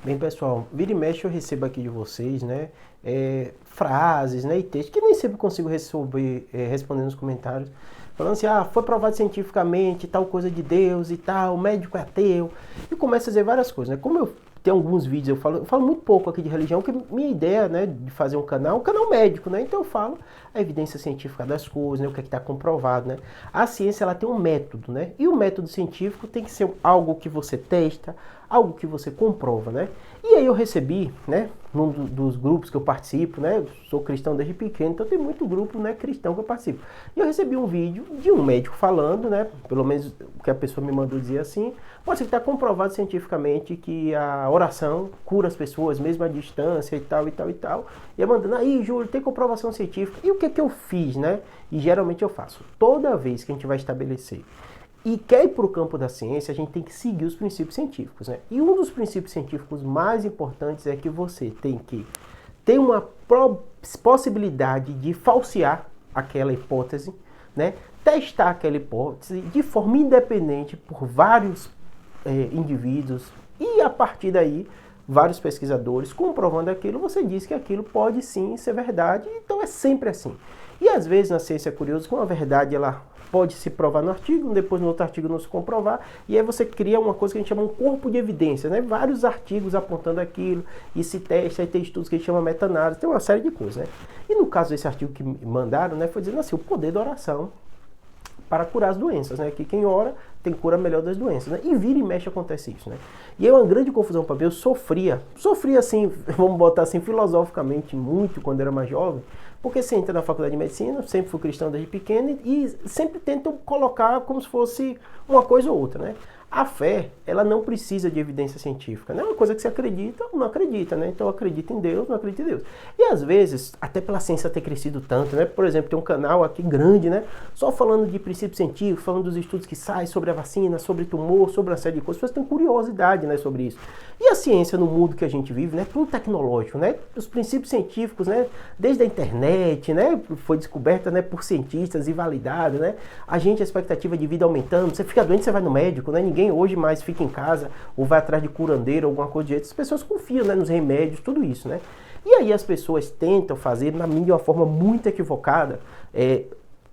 Bem, pessoal, vira e mexe eu recebo aqui de vocês, né, frases, né, e textos que nem sempre consigo responder nos comentários, falando assim, foi provado cientificamente, tal coisa de Deus e tal, o médico é ateu, e começa a dizer várias coisas, né, como eu tenho alguns vídeos, eu falo muito pouco aqui de religião, que minha ideia, né, de fazer um canal médico, né, então eu falo a evidência científica das coisas, né, o que é que está comprovado, né, a ciência, ela tem um método, né, e o método científico tem que ser algo que você testa, algo que você comprova, né? E aí eu recebi, né, num dos grupos que eu participo, né, eu sou cristão desde pequeno, então tem muito grupo, né, cristão que eu participo. E eu recebi um vídeo de um médico falando, né, pelo menos o que a pessoa me mandou dizer assim, mostra que está comprovado cientificamente que a oração cura as pessoas, mesmo à distância e tal, e tal, e tal. E eu mandando, aí, Júlio, tem comprovação científica. E o que eu fiz, né? E geralmente eu faço. Toda vez que a gente vai estabelecer e quer ir para o campo da ciência, a gente tem que seguir os princípios científicos, né? E um dos princípios científicos mais importantes é que você tem que ter uma possibilidade de falsear aquela hipótese, né? Testar aquela hipótese de forma independente por vários indivíduos e a partir daí vários pesquisadores comprovando aquilo, você diz que aquilo pode sim ser verdade, então é sempre assim. E às vezes na ciência é curioso que uma verdade ela pode se provar no artigo, depois no outro artigo não se comprovar, e aí você cria uma coisa que a gente chama um corpo de evidência, né? Vários artigos apontando aquilo, e se testa, aí tem estudos que a gente chama meta-análise, tem uma série de coisas, né? E no caso desse artigo que me mandaram, né, foi dizendo assim, o poder da oração para curar as doenças, né? Que quem ora tem cura melhor das doenças, né? E vira e mexe acontece isso, né? E é uma grande confusão para mim, eu sofria assim, vamos botar assim, filosoficamente muito quando era mais jovem, porque você entra na faculdade de medicina, sempre fui cristão desde pequeno e sempre tentam colocar como se fosse uma coisa ou outra, né? A fé, ela não precisa de evidência científica, né? É uma coisa que você acredita ou não acredita, né? Então, acredita em Deus, não acredita em Deus. E às vezes, até pela ciência ter crescido tanto, né? Por exemplo, tem um canal aqui grande, né? Só falando de princípios científicos, falando dos estudos que saem sobre a vacina, sobre tumor, sobre uma série de coisas. As pessoas têm curiosidade, né, sobre isso. E a ciência no mundo que a gente vive, né? Tudo tecnológico, né? Os princípios científicos, né? Desde a internet, né? Foi descoberta, né, por cientistas e validada, né? A expectativa de vida aumentando. Você fica doente, você vai no médico, né? Ninguém hoje mais fica em casa ou vai atrás de curandeiro, alguma coisa de jeito. As pessoas confiam, né, nos remédios, tudo isso, né? E aí as pessoas tentam fazer, na minha, de uma forma muito equivocada,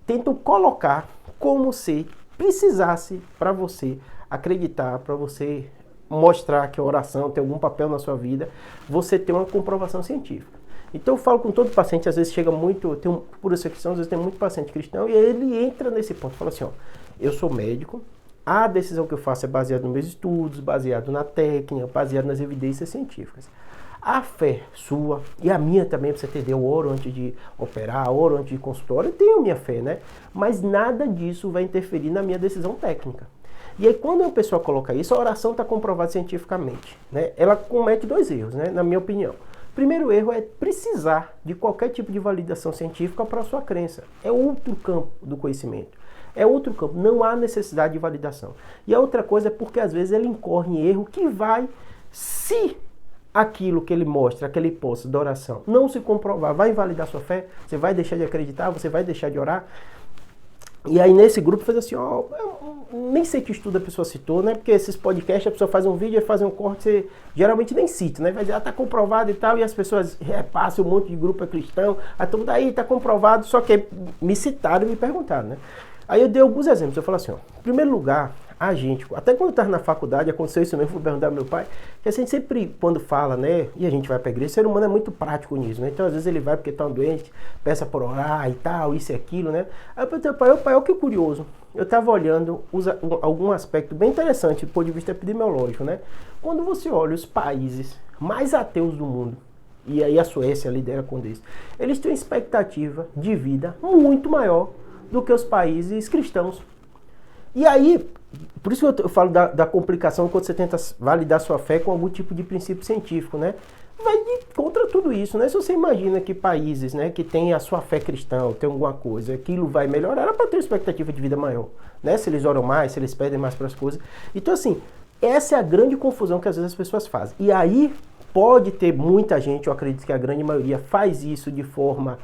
tentam colocar como se precisasse para você acreditar, para você mostrar que a oração tem algum papel na sua vida, você ter uma comprovação científica. Então eu falo com todo paciente, às vezes chega muito, por essa questão, às vezes tem muito paciente cristão, e aí ele entra nesse ponto, fala assim, ó, eu sou médico, a decisão que eu faço é baseada nos meus estudos, baseado na técnica, baseado nas evidências científicas. A fé sua, e a minha também, pra você entender, eu oro antes de operar, oro antes de consultório, eu tenho minha fé, né? Mas nada disso vai interferir na minha decisão técnica. E aí quando a pessoa coloca isso, a oração está comprovada cientificamente, né? Ela comete dois erros, né? Na minha opinião. O primeiro erro é precisar de qualquer tipo de validação científica para a sua crença. É outro campo do conhecimento. É outro campo, não há necessidade de validação. E a outra coisa é porque às vezes ele incorre em erro que vai, se aquilo que ele mostra, aquela hipótese da oração, não se comprovar, vai invalidar sua fé, você vai deixar de acreditar, você vai deixar de orar. E aí nesse grupo fez assim, ó, nem sei que estudo a pessoa citou, né? Porque esses podcasts a pessoa faz um vídeo e faz um corte, você geralmente nem cita, né? Vai dizer, tá comprovado e tal, e as pessoas repassam um monte de grupo é cristão, aí todo mundo aí tá comprovado, só que me citaram e me perguntaram, né? Aí eu dei alguns exemplos, eu falo assim, ó, em primeiro lugar, a gente, até quando eu estava na faculdade, aconteceu isso mesmo, fui perguntar ao meu pai, que a gente sempre, quando fala, né, e a gente vai pra igreja, o ser humano é muito prático nisso, né, então às vezes ele vai porque tá um doente, peça por orar e tal, isso e aquilo, né, aí eu perguntei ao pai, olha que curioso, eu estava olhando algum aspecto bem interessante do ponto de vista epidemiológico, né, quando você olha os países mais ateus do mundo, e aí a Suécia lidera com isso, eles têm uma expectativa de vida muito maior do que os países cristãos. E aí, por isso que eu falo da complicação quando você tenta validar sua fé com algum tipo de princípio científico, né? Vai contra tudo isso, né? Se você imagina que países, né, que tem a sua fé cristã, tem alguma coisa, aquilo vai melhorar, era para ter uma expectativa de vida maior, né? Se eles oram mais, se eles pedem mais para as coisas. Então, assim, essa é a grande confusão que às vezes as pessoas fazem. E aí, pode ter muita gente, eu acredito que a grande maioria faz isso de forma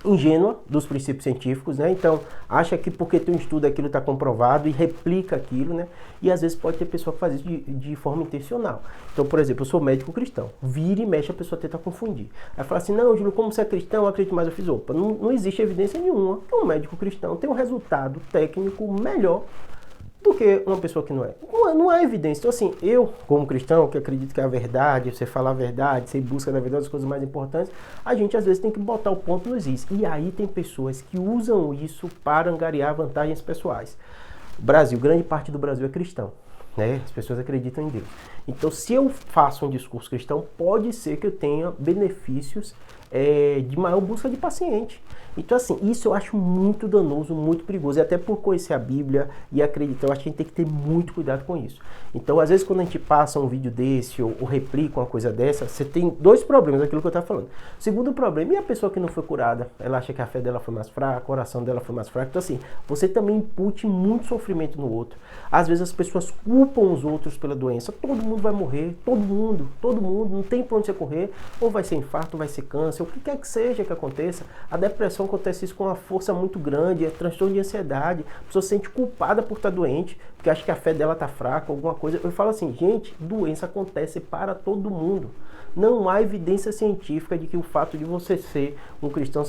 ingênua dos princípios científicos, né? Então, acha que porque tem um estudo aquilo está comprovado e replica aquilo, né? E às vezes pode ter pessoa que faz isso de forma intencional. Então, por exemplo, eu sou médico cristão. Vira e mexe, a pessoa tenta confundir. Aí fala assim, não, Júlio, como você é cristão, eu acredito mais. Eu fiz, opa, não existe evidência nenhuma que um médico cristão tem um resultado técnico melhor do que uma pessoa que não é. Não há evidência. Então, assim, eu, como cristão, que acredito que é a verdade, você falar a verdade, você busca na verdade as coisas mais importantes, a gente às vezes tem que botar o ponto nos is. E aí tem pessoas que usam isso para angariar vantagens pessoais. O Brasil, grande parte do Brasil é cristão, né? As pessoas acreditam em Deus. Então, se eu faço um discurso cristão, pode ser que eu tenha benefícios de maior busca de paciente. Então, assim, isso eu acho muito danoso, muito perigoso. E até por conhecer a Bíblia e acreditar, eu acho que a gente tem que ter muito cuidado com isso. Então, às vezes, quando a gente passa um vídeo desse ou replica uma coisa dessa, você tem dois problemas, aquilo que eu estava falando. O segundo problema, e a pessoa que não foi curada? Ela acha que a fé dela foi mais fraca, o coração dela foi mais fraco. Então, assim, você também impute muito sofrimento no outro. Às vezes, as pessoas culpam os outros pela doença. Todo mundo vai morrer, todo mundo, não tem pra onde você correr. Ou vai ser infarto, ou vai ser câncer, o que quer que seja que aconteça. A depressão acontece isso com uma força muito grande, é transtorno de ansiedade, a pessoa se sente culpada por estar doente, porque acha que a fé dela está fraca, alguma coisa. Eu falo assim, gente, doença acontece para todo mundo. Não há evidência científica de que o fato de você ser um cristão,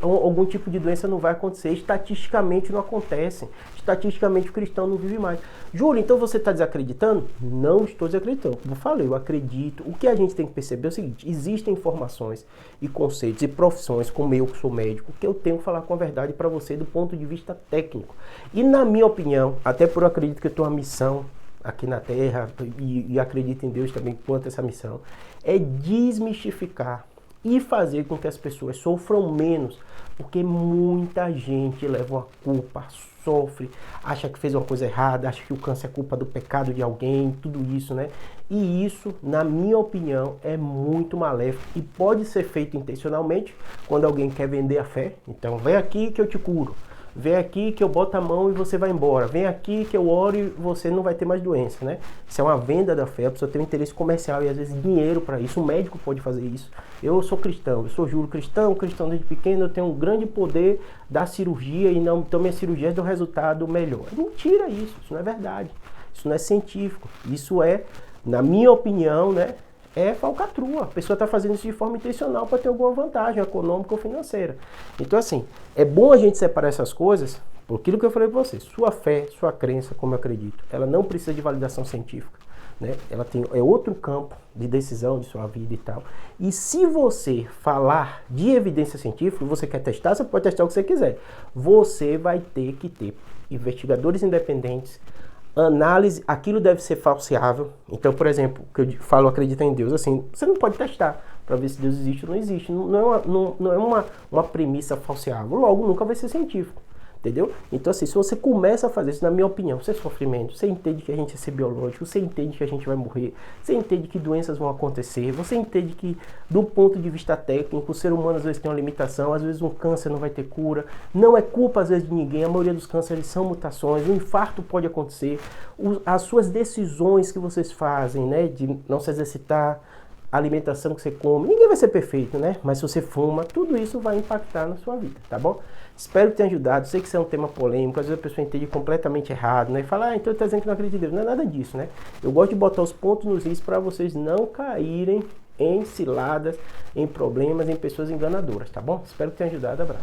algum tipo de doença não vai acontecer. Estatisticamente não acontece. Estatisticamente o cristão não vive mais. Júlio, então você está desacreditando? Não estou desacreditando. Como eu falei, eu acredito. O que a gente tem que perceber é o seguinte, existem informações e conceitos e profissões, como eu que sou médico, que eu tenho que falar com a verdade para você do ponto de vista técnico. E na minha opinião, até por eu acredito que eu tenho uma missão aqui na Terra, e acredito em Deus também quanto a essa missão, é desmistificar e fazer com que as pessoas sofram menos, porque muita gente leva uma culpa, sofre, acha que fez uma coisa errada, acha que o câncer é culpa do pecado de alguém, tudo isso, né? E isso, na minha opinião, é muito maléfico e pode ser feito intencionalmente quando alguém quer vender a fé. Então, vem aqui que eu te curo. Vem aqui que eu boto a mão e você vai embora. Vem aqui que eu oro e você não vai ter mais doença, né? Isso é uma venda da fé, a pessoa tem um interesse comercial e às vezes dinheiro para isso. Um médico pode fazer isso. Eu sou cristão, eu sou Júlio cristão desde pequeno, eu tenho um grande poder da cirurgia e não, então minha cirurgia dá um resultado melhor. É mentira isso não é verdade. Isso não é científico. Isso é, na minha opinião, né? É falcatrua. A pessoa está fazendo isso de forma intencional para ter alguma vantagem econômica ou financeira. Então, assim, é bom a gente separar essas coisas por aquilo que eu falei para você. Sua fé, sua crença, como eu acredito, ela não precisa de validação científica, né? Ela é outro campo de decisão de sua vida e tal. E se você falar de evidência científica, você quer testar, você pode testar o que você quiser. Você vai ter que ter investigadores independentes, análise, aquilo deve ser falseável. Então, por exemplo, que eu falo acreditar em Deus, assim, você não pode testar para ver se Deus existe ou não existe. Não é uma premissa falseável. Logo, nunca vai ser científico. Entendeu? Então, assim, se você começa a fazer isso, na minha opinião, você sofre menos, você entende que a gente é ser biológico, você entende que a gente vai morrer, você entende que doenças vão acontecer, você entende que, do ponto de vista técnico, o ser humano às vezes tem uma limitação, às vezes um câncer não vai ter cura, não é culpa às vezes de ninguém, a maioria dos cânceres são mutações, um infarto pode acontecer, as suas decisões que vocês fazem, né, de não se exercitar, a alimentação que você come, ninguém vai ser perfeito, né? Mas se você fuma, tudo isso vai impactar na sua vida, tá bom? Espero que tenha ajudado. Sei que isso é um tema polêmico, às vezes a pessoa entende completamente errado, né? E fala, então tá dizendo que não acredita em Deus. Não é nada disso, né? Eu gosto de botar os pontos nos is para vocês não caírem em ciladas, em problemas, em pessoas enganadoras, tá bom? Espero que tenha ajudado. Abraço.